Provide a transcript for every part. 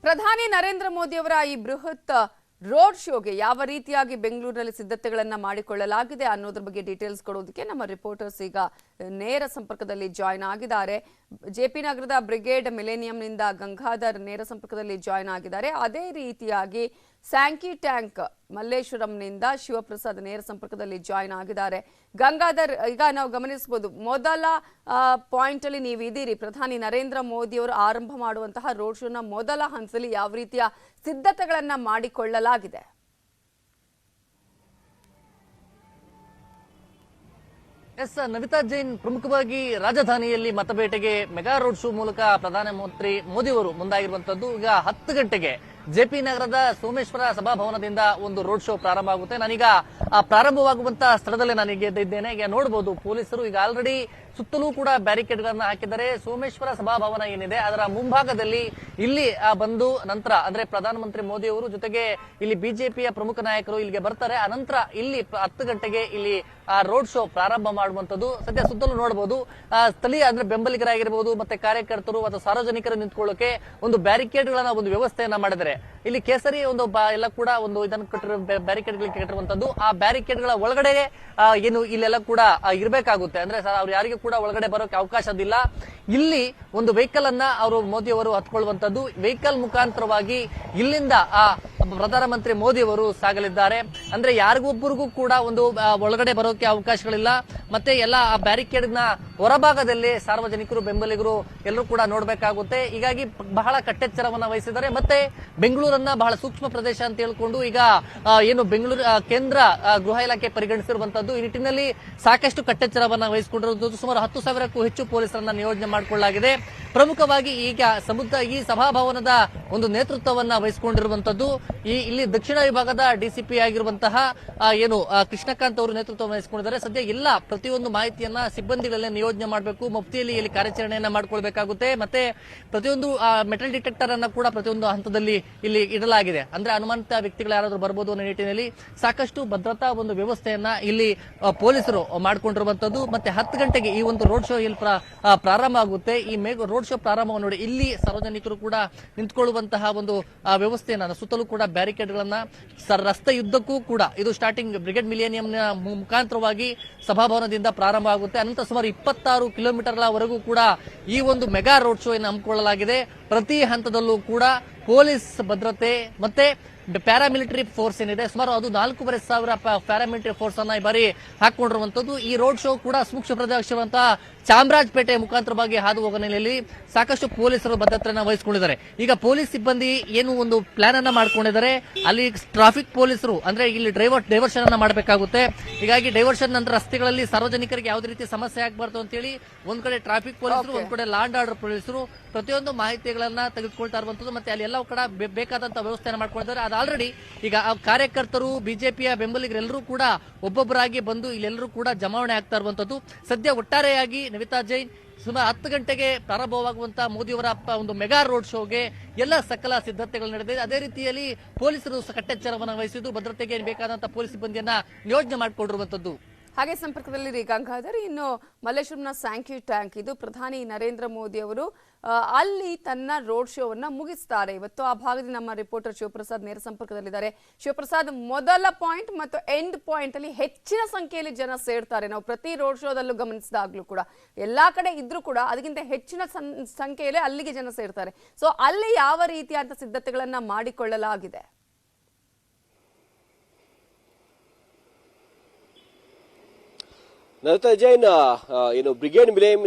ಪ್ರಧಾನಿ ನರೇಂದ್ರ ಮೋದಿ ಅವರ ಈ ಬೃಹತ್ ರೋಡ್ ಶೋಗೆ ಯಾವ ರೀತಿಯಾಗಿ ಬೆಂಗಳೂರಿನಲ್ಲಿ ಸಿದ್ಧತೆಗಳನ್ನ ಮಾಡಿಕೊಳ್ಳಲಾಗಿದೆ ಅನ್ನೋದ್ರ ಬಗ್ಗೆ ಡೀಟೇಲ್ಸ್ ಕೊಡೋದಕ್ಕೆ ನಮ್ಮ ರಿಪೋರ್ಟರ್ಸ್ ಈಗ ನೇರ ಸಂಪರ್ಕದಲ್ಲಿ ಜಾಯಿನ್ ಆಗಿದ್ದಾರೆ. ಜೆಪಿ ನಗರದ ಬ್ರಿಗೇಡ್ ಮಿಲೇನಿಯಂನಿಂದ ಗಂಗಾಧರ್ ನೇರ ಸಂಪರ್ಕದಲ್ಲಿ ಜಾಯಿನ್ ಆಗಿದ್ದಾರೆ. ಅದೇ ರೀತಿಯಾಗಿ ಸ್ಯಾಂಕಿ ಟ್ಯಾಂಕ್ ಮಲ್ಲೇಶ್ವರಂನಿಂದ ಶಿವಪ್ರಸಾದ್ ನೇರ ಸಂಪರ್ಕದಲ್ಲಿ ಜಾಯಿನ್ ಆಗಿದ್ದಾರೆ. ಗಂಗಾಧರ್, ಈಗ ನಾವು ಗಮನಿಸಬಹುದು ಮೊದಲ ಪಾಯಿಂಟ್ ಅಲ್ಲಿ ನೀವು ಇದೀರಿ. ಪ್ರಧಾನಿ ನರೇಂದ್ರ ಮೋದಿ ಅವರು ಆರಂಭ ಮಾಡುವಂತಹ ರೋಡ್ ಶೋನ ಮೊದಲ ಹಂತದಲ್ಲಿ ಯಾವ ರೀತಿಯ ಸಿದ್ಧತೆಗಳನ್ನ ಮಾಡಿಕೊಳ್ಳಲಾಗಿದೆ? ಎಸ್ ನವಿತಾ ಜೈನ್, ಪ್ರಮುಖವಾಗಿ ರಾಜಧಾನಿಯಲ್ಲಿ ಮತಬೇಟೆಗೆ ಮೆಗಾ ರೋಡ್ ಶೋ ಮೂಲಕ ಪ್ರಧಾನಮಂತ್ರಿ ಮೋದಿ ಅವರು ಮುಂದಾಗಿರುವಂತದ್ದು. ಈಗ 10 ಗಂಟೆಗೆ ಜೆಪಿ ನಗರದ ಸೋಮೇಶ್ವರ ಸಭಾಭವನದಿಂದ ಒಂದು ರೋಡ್ ಶೋ ಪ್ರಾರಂಭ ಆಗುತ್ತೆ. ನಾನೀಗ ಪ್ರಾರಂಭವಾಗುವಂತಹ ಸ್ಥಳದಲ್ಲೇ ನಾನೀಗ ಇದ್ದೇನೆ. ಈಗ ನೋಡಬಹುದು ಪೊಲೀಸರು ಈಗ ಆಲ್ರೆಡಿ ಸುತ್ತಲೂ ಕೂಡ ಬ್ಯಾರಿಕೇಡ್ ಗಳನ್ನ ಹಾಕಿದ್ದಾರೆ. ಸೋಮೇಶ್ವರ ಸಭಾಭವನ ಏನಿದೆ ಅದರ ಮುಂಭಾಗದಲ್ಲಿ ಇಲ್ಲಿ ಬಂದು ನಂತರ ಅಂದ್ರೆ ಪ್ರಧಾನಮಂತ್ರಿ ಮೋದಿ ಅವರು ಜೊತೆಗೆ ಇಲ್ಲಿ ಬಿಜೆಪಿಯ ಪ್ರಮುಖ ನಾಯಕರು ಇಲ್ಲಿಗೆ ಬರ್ತಾರೆ. ಅನಂತರ ಇಲ್ಲಿ 10 ಗಂಟೆಗೆ ಇಲ್ಲಿ ರೋಡ್ ಶೋ ಪ್ರಾರಂಭ ಮಾಡುವಂತದ್ದು. ಸದ್ಯ ಸುತ್ತಲೂ ನೋಡಬಹುದು ಸ್ಥಳೀಯ ಅಂದ್ರೆ ಬೆಂಬಲಿಗರಾಗಿರಬಹುದು ಮತ್ತೆ ಕಾರ್ಯಕರ್ತರು ಅಥವಾ ಸಾರ್ವಜನಿಕರು ನಿಂತ್ಕೊಳ್ಳೋಕೆ ಒಂದು ಬ್ಯಾರಿಕೇಡ್ ಗಳನ್ನ ಒಂದು ವ್ಯವಸ್ಥೆಯನ್ನ ಮಾಡಿದ್ದಾರೆ. ಇಲ್ಲಿ ಕೇಸರಿ ಒಂದು ಎಲ್ಲ ಕೂಡ ಒಂದು ಇದನ್ನು ಕಟ್ಟಿರೋ ಬ್ಯಾರಿಕೇಡ್ ಗಳಿಗೆ ಕಟ್ಟಿರುವಂತದ್ದು. ಆ ಬ್ಯಾರಿಕೇಡ್ ಗಳ ಒಳಗಡೆ ಏನು ಇಲ್ಲೆಲ್ಲ ಕೂಡ ಇರಬೇಕಾಗುತ್ತೆ. ಅಂದ್ರೆ ಅವ್ರು ಯಾರಿಗೂ ಕೂಡ ಒಳಗಡೆ ಬರೋಕೆ ಅವಕಾಶದಿಲ್ಲ. ಇಲ್ಲಿ ಒಂದು ವೆಹಿಕಲ್ ಅನ್ನ ಅವರು ಮೋದಿ ಅವರು ಹತ್ಕೊಳ್ಳುವಂತದ್ದು. ವೆಹಿಕಲ್ ಮುಖಾಂತರವಾಗಿ ಇಲ್ಲಿಂದ ಪ್ರಧಾನಮಂತ್ರಿ ಮೋದಿ ಅವರು ಸಾಗಲಿದ್ದಾರೆ. ಅಂದ್ರೆ ಯಾರಿಗೊಬ್ಬರಿಗೂ ಕೂಡ ಒಂದು ಒಳಗಡೆ ಬರೋಕೆ ಅವಕಾಶಗಳಿಲ್ಲ. ಮತ್ತೆ ಎಲ್ಲ ಆ ಬ್ಯಾರಿಕೇಡ್ ನ ಹೊರಭಾಗದಲ್ಲಿ ಸಾರ್ವಜನಿಕರು ಬೆಂಬಲಿಗರು ಎಲ್ಲರೂ ಕೂಡ ನೋಡ್ಬೇಕಾಗುತ್ತೆ. ಹೀಗಾಗಿ ಬಹಳ ಕಟ್ಟೆಚ್ಚರವನ್ನ ವಹಿಸಿದ್ದಾರೆ. ಮತ್ತೆ ಬೆಂಗಳೂರನ್ನ ಬಹಳ ಸೂಕ್ಷ್ಮ ಪ್ರದೇಶ ಅಂತ ಹೇಳ್ಕೊಂಡು ಈಗ ಏನು ಬೆಂಗಳೂರು ಕೇಂದ್ರ ಗೃಹ ಇಲಾಖೆ ಪರಿಗಣಿಸಿರುವಂತದ್ದು. ಈ ನಿಟ್ಟಿನಲ್ಲಿ ಸಾಕಷ್ಟು ಕಟ್ಟೆಚ್ಚರವನ್ನ ವಹಿಸಿಕೊಂಡಿರುವಂತದ್ದು. ಸುಮಾರು 10,000ಕ್ಕೂ ಹೆಚ್ಚು ಪೊಲೀಸರನ್ನ ನಿಯೋಜನೆ ಮಾಡಿಕೊಳ್ಳಲಾಗಿದೆ. ಪ್ರಮುಖವಾಗಿ ಈಗ ಈ ಸಭಾಭವನದ ಒಂದು ನೇತೃತ್ವವನ್ನ ವಹಿಸಿಕೊಂಡಿರುವಂತದ್ದು ಇಲ್ಲಿ ದಕ್ಷಿಣ ವಿಭಾಗದ ಡಿಸಿಪಿ ಆಗಿರುವಂತಹ ಏನು ಕೃಷ್ಣಕಾಂತ್ ಅವರು ನೇತೃತ್ವ ವಹಿಸಿಕೊಂಡಿದ್ದಾರೆ. ಸದ್ಯ ಎಲ್ಲ ಪ್ರತಿಯೊಂದು ಮಾಹಿತಿಯನ್ನ ಸಿಬ್ಬಂದಿಗಳಲ್ಲೇ ನಿಯೋಜನೆ ಮಾಡಬೇಕು. ಮುಫ್ತಿಯಲ್ಲಿ ಇಲ್ಲಿ ಕಾರ್ಯಾಚರಣೆಯನ್ನ ಮಾಡ್ಕೊಳ್ಬೇಕಾಗುತ್ತೆ. ಮತ್ತೆ ಪ್ರತಿಯೊಂದು ಮೆಟಲ್ ಡಿಟೆಕ್ಟರ್ ಅನ್ನ ಕೂಡ ಪ್ರತಿಯೊಂದು ಹಂತದಲ್ಲಿ ಇಲ್ಲಿ ಇಡಲಾಗಿದೆ. ಅಂದ್ರೆ ಅನುಮಾನಿತ ವ್ಯಕ್ತಿಗಳು ಯಾರಾದ್ರೂ ಬರ್ಬೋದು ಅನ್ನೋ ನಿಟ್ಟಿನಲ್ಲಿ ಸಾಕಷ್ಟು ಭದ್ರತಾ ಒಂದು ವ್ಯವಸ್ಥೆಯನ್ನ ಇಲ್ಲಿ ಪೊಲೀಸರು ಮಾಡಿಕೊಂಡಿರುವಂತದ್ದು. ಮತ್ತೆ 10 ಗಂಟೆಗೆ ಈ ಒಂದು ರೋಡ್ ಶೋ ಇಲ್ಲಿ ಪ್ರಾರಂಭ ಆಗುತ್ತೆ. ಈ ರೋಡ್ ಶೋ ಪ್ರಾರಂಭ ನೋಡಿ ಇಲ್ಲಿ ಸಾರ್ವಜನಿಕರು ಕೂಡ ನಿಂತ್ಕೊಳ್ಳುವಂತಹ ಒಂದು ವ್ಯವಸ್ಥೆಯನ್ನ ಸುತ್ತಲೂ ಕೂಡ ಬ್ಯಾರಿಕೇಡ್ ಗಳನ್ನ ರಸ್ತೆ ಯುದ್ಧಕ್ಕೂ ಕೂಡ ಇದು ಸ್ಟಾರ್ಟಿಂಗ್ ಬ್ರಿಗೇಡ್ ಮಿಲೇನಿಯಂ ಮುಖಾಂತರವಾಗಿ ಸಭಾಭವನದಿಂದ ಪ್ರಾರಂಭ ಆಗುತ್ತೆ. ಅನಂತರ ಸುಮಾರು 26 ಕಿಲೋಮೀಟರ್ವರೆಗೂ ಕೂಡ ಈ ಒಂದು ಮೆಗಾ ರೋಡ್ ಶೋ ಅನ್ನು ಹಮ್ಮಿಕೊಳ್ಳಲಾಗಿದೆ. ಪ್ರತಿ ಹಂತದಲ್ಲೂ ಕೂಡ ಪೊಲೀಸ್ ಭದ್ರತೆ ಮತ್ತೆ ಪ್ಯಾರಾಮಿಲಿಟರಿ ಫೋರ್ಸ್ ಏನಿದೆ ಸುಮಾರು ಅದು 4,500 ಪ್ಯಾರಾಮಿಲಿಟರಿ ಫೋರ್ಸ್ ಅನ್ನ ಈ ಬಾರಿ ಹಾಕೊಂಡಿರುವಂತದ್ದು. ಈ ರೋಡ್ ಶೋ ಕೂಡ ಸೂಕ್ಷ್ಮ ಪ್ರದೇಶವಂತಹ ಚಾಮರಾಜಪೇಟೆ ಮುಖಾಂತರವಾಗಿ ಹಾದು ಹೋಗೋ ನೆಲೆಯಲ್ಲಿ ಸಾಕಷ್ಟು ಪೊಲೀಸರು ಭದ್ರತೆಯನ್ನು ವಹಿಸಿಕೊಂಡಿದ್ದಾರೆ. ಈಗ ಪೊಲೀಸ್ ಸಿಬ್ಬಂದಿ ಏನು ಒಂದು ಪ್ಲಾನ್ ಅನ್ನ ಮಾಡ್ಕೊಂಡಿದ್ದಾರೆ. ಅಲ್ಲಿ ಟ್ರಾಫಿಕ್ ಪೊಲೀಸರು ಅಂದ್ರೆ ಇಲ್ಲಿ ಡೈವರ್ಷನ್ ಅನ್ನ ಮಾಡಬೇಕಾಗುತ್ತೆ. ಹೀಗಾಗಿ ಡೈವರ್ಷನ್ ನಂತರ ರಸ್ತೆಗಳಲ್ಲಿ ಸಾರ್ವಜನಿಕರಿಗೆ ಯಾವುದೇ ರೀತಿ ಸಮಸ್ಯೆ ಆಗಬಾರ್ದು ಅಂತ ಹೇಳಿ ಒಂದ್ ಕಡೆ ಟ್ರಾಫಿಕ್ ಪೊಲೀಸರು ಒಂದ್ ಕಡೆ ಲಾ ಅಂಡ್ ಆರ್ಡರ್ ಪೊಲೀಸರು ಪ್ರತಿಯೊಂದು ಮಾಹಿತಿಗಳನ್ನ ತೆಗೆದುಕೊಳ್ತಾ ಇರುವಂತದ್ದು. ಮತ್ತೆ ಅಲ್ಲಿ ಎಲ್ಲ ಕಡೆ ಬೇಕಾದಂತಹ ವ್ಯವಸ್ಥೆಯನ್ನು ಮಾಡ್ಕೊಂಡಿದ್ದಾರೆ. ಅದು ಆಲ್ರೆಡಿ ಈಗ ಕಾರ್ಯಕರ್ತರು ಬಿಜೆಪಿಯ ಬೆಂಬಲಿಗರೆಲ್ಲರೂ ಕೂಡ ಒಬ್ಬೊಬ್ಬರಾಗಿ ಬಂದು ಇಲ್ಲೆಲ್ಲರೂ ಕೂಡ ಜಮಾವಣೆ ಆಗ್ತಾ ಇರುವಂತದ್ದು. ಸದ್ಯ ಒಟ್ಟಾರೆಯಾಗಿ ನವಿತಾ ಜೈನ್ ಸುಮಾರು 10 ಗಂಟೆಗೆ ಪ್ರಾರಂಭವಾಗುವಂತಹ ಮೋದಿಯವರ ಒಂದು ಮೆಗಾ ರೋಡ್ ಶೋಗೆ ಎಲ್ಲ ಸಕಲ ಸಿದ್ಧತೆಗಳು ನಡೆದಿದೆ. ಅದೇ ರೀತಿಯಲ್ಲಿ ಪೊಲೀಸರು ಕಟ್ಟೆಚ್ಚರವನ್ನು ವಹಿಸಿದ್ದು ಭದ್ರತೆಗೆ ಬೇಕಾದಂತಹ ಪೊಲೀಸ್ ಸಿಬ್ಬಂದಿಯನ್ನ ನಿಯೋಜನೆ ಮಾಡಿಕೊಂಡಿರುವಂತದ್ದು. ಹಾಗೆ ಸಂಪರ್ಕದಲ್ಲಿ ಗಂಗಾಧರ್, ಇನ್ನು ಮಲ್ಲೇಶ್ವರಂನ ಸ್ಯಾಂಕಿ ಟ್ಯಾಂಕ್ ಇದು ಪ್ರಧಾನಿ ನರೇಂದ್ರ ಮೋದಿ ಅವರು ಅಲ್ಲಿ ತನ್ನ ರೋಡ್ ಶೋವನ್ನ ಮುಗಿಸ್ತಾರೆ ಇವತ್ತು. ಆ ಭಾಗದಲ್ಲಿ ನಮ್ಮ ರಿಪೋರ್ಟರ್ ಶಿವಪ್ರಸಾದ್ ನೇರ ಸಂಪರ್ಕದಲ್ಲಿದ್ದಾರೆ. ಶಿವಪ್ರಸಾದ್, ಮೊದಲ ಪಾಯಿಂಟ್ ಮತ್ತು ಎಂಡ್ ಪಾಯಿಂಟ್ ಅಲ್ಲಿ ಹೆಚ್ಚಿನ ಸಂಖ್ಯೆಯಲ್ಲಿ ಜನ ಸೇರ್ತಾರೆ. ನಾವು ಪ್ರತಿ ರೋಡ್ ಶೋದಲ್ಲೂ ಗಮನಿಸಿದಾಗ್ಲೂ ಕೂಡ ಎಲ್ಲಾ ಕಡೆ ಇದ್ರೂ ಕೂಡ ಅದಕ್ಕಿಂತ ಹೆಚ್ಚಿನ ಸಂಖ್ಯೆಯಲ್ಲಿ ಅಲ್ಲಿಗೆ ಜನ ಸೇರ್ತಾರೆ. ಸೊ ಅಲ್ಲಿ ಯಾವ ರೀತಿಯಾದ ಸಿದ್ಧತೆಗಳನ್ನ ಮಾಡಿಕೊಳ್ಳಲಾಗಿದೆ? ನವಿತಾ ಜೈನ್, ಏನು ಬ್ರಿಗೇಡ್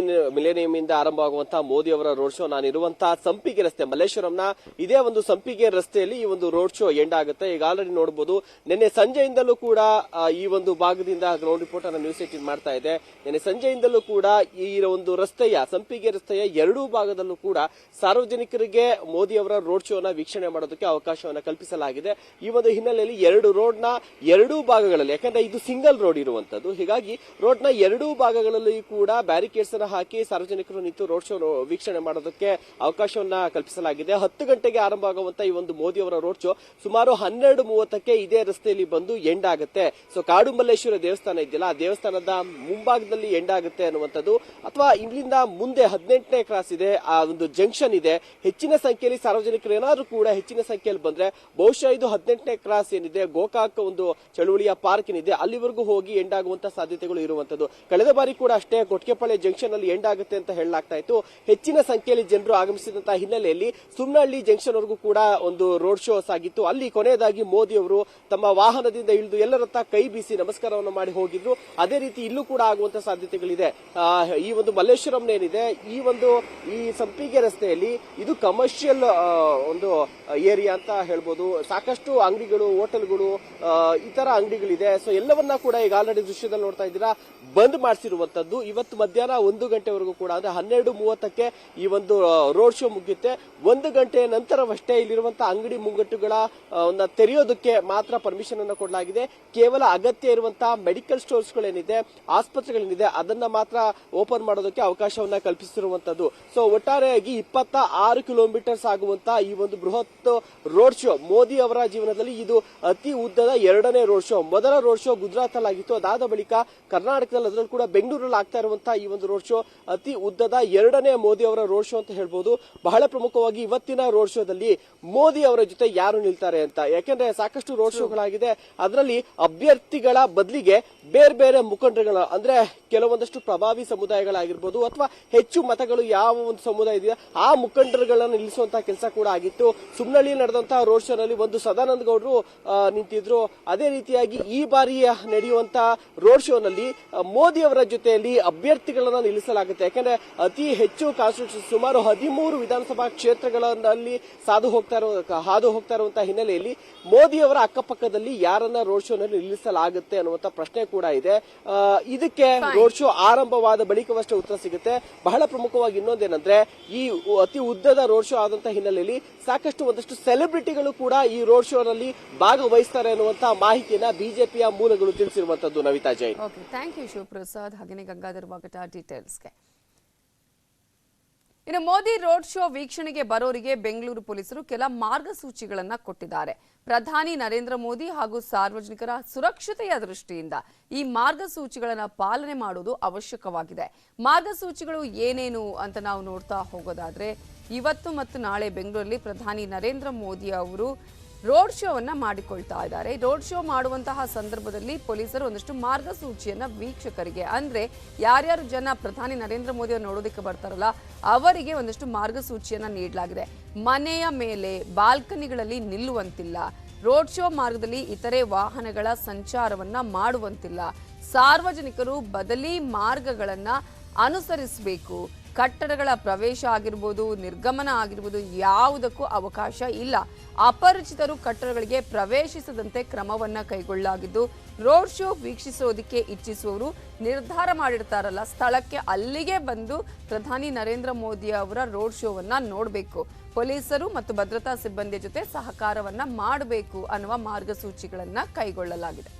ಮಿಲೇನಿಯಂ ಇಂದ ಆರಂಭವಾಗುವಂತಹ ಮೋದಿ ಅವರ ರೋಡ್ ಶೋ ನಾನಿರುವಂತಹ ಸಂಪಿಗೆ ರಸ್ತೆ ಮಲ್ಲೇಶ್ವರಂನ ಇದೇ ಒಂದು ಸಂಪಿಗೆ ರಸ್ತೆಯಲ್ಲಿ ಈ ಒಂದು ರೋಡ್ ಶೋ ಎಂಡ್ ಆಗುತ್ತೆ. ಈಗ ಆಲ್ರೆಡಿ ನೋಡಬಹುದು ನಿನ್ನೆ ಸಂಜೆಯಿಂದಲೂ ಕೂಡ ಈ ಒಂದು ಭಾಗದಿಂದ ಗ್ರೌಂಡ್ ರಿಪೋರ್ಟ್ ಅನ್ನು ನ್ಯೂಸ್ 18 ಮಾಡ್ತಾ ಇದೆ. ನಿನ್ನೆ ಸಂಜೆಯಿಂದಲೂ ಕೂಡ ಈ ಒಂದು ರಸ್ತೆಯ ಸಂಪಿಗೆ ರಸ್ತೆಯ ಎರಡೂ ಭಾಗದಲ್ಲೂ ಕೂಡ ಸಾರ್ವಜನಿಕರಿಗೆ ಮೋದಿ ಅವರ ರೋಡ್ ಶೋನ ವೀಕ್ಷಣೆ ಮಾಡೋದಕ್ಕೆ ಅವಕಾಶವನ್ನು ಕಲ್ಪಿಸಲಾಗಿದೆ. ಈ ಒಂದು ಹಿನ್ನೆಲೆಯಲ್ಲಿ ಎರಡು ರೋಡ್ ನ ಎರಡೂ ಭಾಗಗಳಲ್ಲಿ, ಯಾಕಂದ್ರೆ ಇದು ಸಿಂಗಲ್ ರೋಡ್ ಇರುವಂತದ್ದು, ಹೀಗಾಗಿ ರೋಡ್ ರೋಡ್ನ ಎರಡೂ ಭಾಗಗಳಲ್ಲಿ ಕೂಡ ಬ್ಯಾರಿಕೇಡ್ಸ್ ಅನ್ನು ಹಾಕಿ ಸಾರ್ವಜನಿಕರು ನಿಂತು ರೋಡ್ ಶೋ ವೀಕ್ಷಣೆ ಮಾಡೋದಕ್ಕೆ ಅವಕಾಶವನ್ನ ಕಲ್ಪಿಸಲಾಗಿದೆ. 10 ಗಂಟೆಗೆ ಆರಂಭ ಆಗುವಂತ ಈ ಒಂದು ಮೋದಿ ಅವರ ರೋಡ್ ಶೋ ಸುಮಾರು 12:30ಕ್ಕೆ ಇದೇ ರಸ್ತೆಯಲ್ಲಿ ಬಂದು ಎಂಡ್ ಆಗುತ್ತೆ. ಸೊ ಕಾಡು ಮಲ್ಲೇಶ್ವರ ದೇವಸ್ಥಾನ ಇದೆಯಲ್ಲ, ಆ ದೇವಸ್ಥಾನದ ಮುಂಭಾಗದಲ್ಲಿ ಎಂಡ್ ಆಗುತ್ತೆ ಅನ್ನುವಂಥದ್ದು. ಅಥವಾ ಇಲ್ಲಿಂದ ಮುಂದೆ 18ನೇ ಕ್ರಾಸ್ ಇದೆ, ಆ ಒಂದು ಜಂಕ್ಷನ್ ಇದೆ. ಹೆಚ್ಚಿನ ಸಂಖ್ಯೆಯಲ್ಲಿ ಸಾರ್ವಜನಿಕರು ಏನಾದ್ರೂ ಕೂಡ ಹೆಚ್ಚಿನ ಸಂಖ್ಯೆಯಲ್ಲಿ ಬಂದ್ರೆ ಬಹುಶಃ ಇದು 18ನೇ ಕ್ರಾಸ್ ಏನಿದೆ, ಗೋಕಾಕ್ ಒಂದು ಚಳುವಳಿಯ ಪಾರ್ಕ್ ಏನಿದೆ, ಅಲ್ಲಿವರೆಗೂ ಹೋಗಿ ಎಂಡ್ ಆಗುವಂತ ಸಾಧ್ಯತೆಗಳು ಇರುವಂತದ್ದು. ಕಳೆದ ಬಾರಿ ಕೂಡ ಅಷ್ಟೇ ಕೊಟ್ಕೆಪಾಳ್ಯ ಜಂಕ್ಷನ್ ಅಲ್ಲಿ ಎಂಡ್ ಆಗುತ್ತೆ ಅಂತ ಹೇಳಲಾಗ್ತಾ ಇತ್ತು. ಹೆಚ್ಚಿನ ಸಂಖ್ಯೆಯಲ್ಲಿ ಜನರು ಆಗಮಿಸಿದಂತಹ ಹಿನ್ನೆಲೆಯಲ್ಲಿ ಸುಮ್ನಹಳ್ಳಿ ಜಂಕ್ಷನ್ ವರೆಗೂ ಕೂಡ ಒಂದು ರೋಡ್ ಶೋ ಸಾಗಿತ್ತು. ಅಲ್ಲಿ ಕೊನೆಯದಾಗಿ ಮೋದಿ ಅವರು ತಮ್ಮ ವಾಹನದಿಂದ ಇಳಿದು ಎಲ್ಲರತ್ತ ಕೈ ಬೀಸಿ ನಮಸ್ಕಾರವನ್ನು ಮಾಡಿ ಹೋಗಿದ್ರು. ಅದೇ ರೀತಿ ಇಲ್ಲೂ ಕೂಡ ಆಗುವಂತ ಸಾಧ್ಯತೆಗಳಿದೆ. ಈ ಒಂದು ಮಲ್ಲೇಶ್ವರಂ ಏನಿದೆ, ಈ ಸಂಪಿಗೆ ರಸ್ತೆಯಲ್ಲಿ ಇದು ಕಮರ್ಷಿಯಲ್ ಒಂದು ಏರಿಯಾ ಅಂತ ಹೇಳ್ಬೋದು. ಸಾಕಷ್ಟು ಅಂಗಡಿಗಳು, ಹೋಟೆಲ್ಗಳು, ಇತರ ಅಂಗಡಿಗಳಿದೆ. ಸೊ ಎಲ್ಲವನ್ನ ಕೂಡ ಈಗ ಆಲ್ರೆಡಿ ದೃಶ್ಯದಲ್ಲಿ ನೋಡ್ತಾ ಇದ್ದೀರಾ, ಬಂದ್ ಮಾಡಿಸಿರುವಂತದ್ದು. ಇವತ್ತು ಮಧ್ಯಾಹ್ನ 1 ಗಂಟೆವರೆಗೂ ಕೂಡ, ಅಂದ್ರೆ 12:30ಕ್ಕೆ ಈ ಒಂದು ರೋಡ್ ಶೋ ಮುಗಿಯುತ್ತೆ. 1 ಗಂಟೆ ನಂತರವಷ್ಟೇ ಇಲ್ಲಿರುವಂತಹ ಅಂಗಡಿ ಮುಂಗಟ್ಟುಗಳ ತೆರೆಯೋದಕ್ಕೆ ಮಾತ್ರ ಪರ್ಮಿಷನ್ ಅನ್ನು ಕೊಡಲಾಗಿದೆ. ಕೇವಲ ಅಗತ್ಯ ಇರುವಂತಹ ಮೆಡಿಕಲ್ ಸ್ಟೋರ್ಸ್ ಗಳೇನಿದೆ, ಆಸ್ಪತ್ರೆಗಳೇನಿದೆ, ಅದನ್ನ ಮಾತ್ರ ಓಪನ್ ಮಾಡೋದಕ್ಕೆ ಅವಕಾಶವನ್ನ ಕಲ್ಪಿಸಿರುವಂತದ್ದು. ಸೊ ಒಟ್ಟಾರೆಯಾಗಿ 26 ಕಿಲೋಮೀಟರ್ಸ್ ಆಗುವಂತಹ ಈ ಒಂದು ಬೃಹತ್ ರೋಡ್ ಶೋ ಮೋದಿ ಅವರ ಜೀವನದಲ್ಲಿ ಇದು ಅತಿ ಉದ್ದದ 2ನೇ ರೋಡ್ ಶೋ. ಮೊದಲ ರೋಡ್ ಶೋ ಗುಜರಾತ್ ಅಲ್ಲಿ ಆಗಿತ್ತು. ಅದಾದ ಬಳಿಕ ಕರ್ನಾಟಕದಲ್ಲಿ, ಅದರಲ್ಲೂ ಕೂಡ ಬೆಂಗಳೂರಲ್ಲಿ ಆಗ್ತಾ ಇರುವಂತಹ ಈ ಒಂದು ರೋಡ್ ಶೋ ಅತಿ ಉದ್ದದ 2ನೇ ಮೋದಿ ಅವರ ರೋಡ್ ಶೋ ಅಂತ ಹೇಳ್ಬೋದು. ಬಹಳ ಪ್ರಮುಖವಾಗಿ ಇವತ್ತಿನ ರೋಡ್ ಶೋದಲ್ಲಿ ಮೋದಿ ಅವರ ಜೊತೆ ಯಾರು ನಿಲ್ತಾರೆ ಅಂತ, ಯಾಕೆಂದ್ರೆ ಸಾಕಷ್ಟು ರೋಡ್ ಶೋಗಳಾಗಿದೆ. ಅದರಲ್ಲಿ ಅಭ್ಯರ್ಥಿಗಳ ಬದಲಿಗೆ ಬೇರೆ ಬೇರೆ ಮುಖಂಡರುಗಳ, ಅಂದ್ರೆ ಕೆಲವೊಂದಷ್ಟು ಪ್ರಭಾವಿ ಸಮುದಾಯಗಳಾಗಿರ್ಬೋದು ಅಥವಾ ಹೆಚ್ಚು ಮತಗಳು ಯಾವ ಒಂದು ಸಮುದಾಯ ಇದೆಯಾ ಆ ಮುಖಂಡರುಗಳನ್ನು ನಿಲ್ಲಿಸುವಂತಹ ಕೆಲಸ ಕೂಡ ಆಗಿತ್ತು. ಸುಮ್ನಳ್ಳಿ ನಡೆದಂತಹ ರೋಡ್ ಶೋನಲ್ಲಿ ಒಂದು ಸದಾನಂದ ಗೌಡರು ನಿಂತಿದ್ರು. ಅದೇ ರೀತಿಯಾಗಿ ಈ ಬಾರಿ ನಡೆಯುವಂತಹ ರೋಡ್ ಶೋನಲ್ಲಿ ಮೋದಿ ಅವರ ಜೊತೆಯಲ್ಲಿ ಅಭ್ಯರ್ಥಿಗಳನ್ನ ನಿಲ್ಲಿಸಲಾಗುತ್ತೆ. ಯಾಕಂದ್ರೆ ಅತಿ ಹೆಚ್ಚು ಕಾನ್ಸ್ಟಿಟ್ಯೂಷನ್, ಸುಮಾರು 13 ವಿಧಾನಸಭಾ ಕ್ಷೇತ್ರಗಳಲ್ಲಿ ಹಾದು ಹೋಗ್ತಾ ಇರುವಂತಹ ಹಿನ್ನೆಲೆಯಲ್ಲಿ ಮೋದಿ ಅವರ ಅಕ್ಕಪಕ್ಕದಲ್ಲಿ ಯಾರನ್ನ ರೋಡ್ ಶೋನಲ್ಲಿ ನಿಲ್ಲಿಸಲಾಗುತ್ತೆ ಅನ್ನುವಂತ ಪ್ರಶ್ನೆ ಕೂಡ ಇದೆ. ಇದಕ್ಕೆ ರೋಡ್ ಶೋ ಆರಂಭವಾದ ಬಳಿಕವಷ್ಟೇ ಉತ್ತರ ಸಿಗುತ್ತೆ. ಬಹಳ ಪ್ರಮುಖವಾಗಿ ಇನ್ನೊಂದೇನಂದ್ರೆ, ಈ ಅತಿ ಉದ್ದದ ರೋಡ್ ಶೋ ಆದಂತಹ ಹಿನ್ನೆಲೆಯಲ್ಲಿ ಸಾಕಷ್ಟು ಒಂದಷ್ಟು ಸೆಲೆಬ್ರಿಟಿಗಳು ಕೂಡ ಈ ರೋಡ್ ಶೋನಲ್ಲಿ ಭಾಗವಹಿಸ್ತಾರೆ ಅನ್ನುವಂತಹ ಮಾಹಿತಿಯನ್ನ ಬಿಜೆಪಿಯ ಮೂಲಗಳು ತಿಳಿಸಿರುವಂತದ್ದು. Navita Jain. Okay, thank you Shivaprasad. ಹಾಗೆಯೇ ಗಂಗಾಧರ್ ವಾಗಟ ಡೀಟೇಲ್ಸ್ಗೆ. ಇನ್ನು ಮೋದಿ ರೋಡ್ ಶೋ ವೀಕ್ಷಣೆಗೆ ಬರೋರಿಗೆ ಬೆಂಗಳೂರು ಪೊಲೀಸರು ಕೆಲ ಮಾರ್ಗಸೂಚಿಗಳನ್ನ ಕೊಟ್ಟಿದ್ದಾರೆ. ಪ್ರಧಾನಿ ನರೇಂದ್ರ ಮೋದಿ ಹಾಗೂ ಸಾರ್ವಜನಿಕರ ಸುರಕ್ಷತೆಯ ದೃಷ್ಟಿಯಿಂದ ಈ ಮಾರ್ಗಸೂಚಿಗಳನ್ನ ಪಾಲನೆ ಮಾಡುವುದು ಅವಶ್ಯಕವಾಗಿದೆ. ಮಾರ್ಗಸೂಚಿಗಳು ಏನೇನು ಅಂತ ನಾವು ನೋಡ್ತಾ ಹೋಗೋದಾದ್ರೆ, ಇವತ್ತು ಮತ್ತು ನಾಳೆ ಬೆಂಗಳೂರಲ್ಲಿ ಪ್ರಧಾನಿ ನರೇಂದ್ರ ಮೋದಿ ಅವರು ರೋಡ್ ಶೋವನ್ನ ಮಾಡಿಕೊಳ್ತಾ ಇದ್ದಾರೆ. ರೋಡ್ ಶೋ ಮಾಡುವಂತಹ ಸಂದರ್ಭದಲ್ಲಿ ಪೊಲೀಸರು ಒಂದಷ್ಟು ಮಾರ್ಗಸೂಚಿಯನ್ನ ವೀಕ್ಷಕರಿಗೆ, ಅಂದ್ರೆ ಯಾರ್ಯಾರು ಜನ ಪ್ರಧಾನಿ ನರೇಂದ್ರ ಮೋದಿ ಅವರು ನೋಡೋದಕ್ಕೆ ಬರ್ತಾರಲ್ಲ ಅವರಿಗೆ ಒಂದಷ್ಟು ಮಾರ್ಗಸೂಚಿಯನ್ನ ನೀಡಲಾಗಿದೆ. ಮನೆಯ ಮೇಲೆ ಬಾಲ್ಕನಿಗಳಲ್ಲಿ ನಿಲ್ಲುವಂತಿಲ್ಲ, ರೋಡ್ ಶೋ ಮಾರ್ಗದಲ್ಲಿ ಇತರೆ ವಾಹನಗಳ ಸಂಚಾರವನ್ನ ಮಾಡುವಂತಿಲ್ಲ, ಸಾರ್ವಜನಿಕರು ಬದಲಿ ಮಾರ್ಗಗಳನ್ನ ಅನುಸರಿಸಬೇಕು, ಕಟ್ಟಡಗಳ ಪ್ರವೇಶ ಆಗಿರ್ಬೋದು, ನಿರ್ಗಮನ ಆಗಿರ್ಬೋದು ಯಾವುದಕ್ಕೂ ಅವಕಾಶ ಇಲ್ಲ, ಅಪರಿಚಿತರು ಕಟ್ಟಡಗಳಿಗೆ ಪ್ರವೇಶಿಸದಂತೆ ಕ್ರಮವನ್ನ ಕೈಗೊಳ್ಳಲಾಗಿದ್ದು, ರೋಡ್ ಶೋ ವೀಕ್ಷಿಸೋದಕ್ಕೆ ಇಚ್ಛಿಸುವವರು ನಿರ್ಧಾರ ಮಾಡಿರ್ತಾರಲ್ಲ ಸ್ಥಳಕ್ಕೆ, ಅಲ್ಲಿಗೆ ಬಂದು ಪ್ರಧಾನಿ ನರೇಂದ್ರ ಮೋದಿ ಅವರ ರೋಡ್ ಶೋವನ್ನ ನೋಡಬೇಕು. ಪೊಲೀಸರು ಮತ್ತು ಭದ್ರತಾ ಸಿಬ್ಬಂದಿಯ ಜೊತೆ ಸಹಕಾರವನ್ನ ಮಾಡಬೇಕು ಅನ್ನುವ ಮಾರ್ಗಸೂಚಿಗಳನ್ನ ಕೈಗೊಳ್ಳಲಾಗಿದೆ.